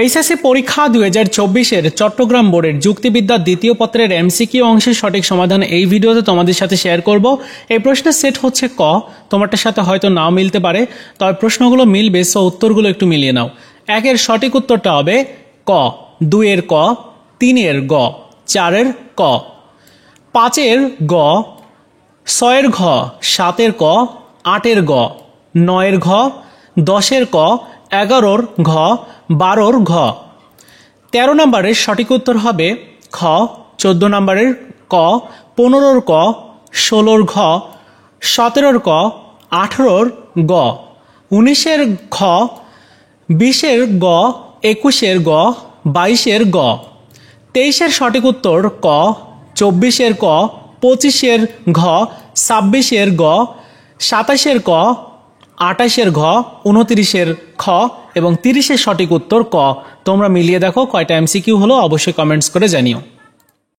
HSC পরীক্ষা 2024-এর চট্টগ্রাম বোর্ডের যুক্তিবিদ্যা দ্বিতীয় পত্রের এমসিকিউ অংশের সঠিক সমাধান এই ভিডিওতে তোমাদের সাথে শেয়ার করব। এই প্রশ্নের সেট হচ্ছে ক, তোমারটার সাথে হয়তো নাও মিলতে পারে, তবে প্রশ্নগুলো মিলবে, সো উত্তরগুলো একটু মিলিয়ে নাও। একের সঠিক উত্তরটা হবে ক, 2-এর ক, 3-এর গ, 4-এর ক, 5-এর গ, 6-এর ঘ, 7-এর ক, 8-এর গ, 9-এর ঘ, 10-এর ক, 11-র ঘ, 12-র ঘ। 13 নম্বরের সঠিক উত্তর হবে খ, 14 নম্বরের ক, 15-র ক, 16-র ঘ, 17-র ক, 18-র গ, 19-এর খ, 20-এর গ, 21-এর গ, 22-এর গ। 23-এর সঠিক উত্তর ক, 24-এর ক, 25-এর ঘ, 26-এর গ, 27-এর ক, 28-এর ঘ, 29-এর খ এবং 30-এর সঠিক উত্তর ক। তোমরা মিলিয়ে দেখো কয়টা এমসিকিউ হলো, অবশ্যই কমেন্টস করে জানিও।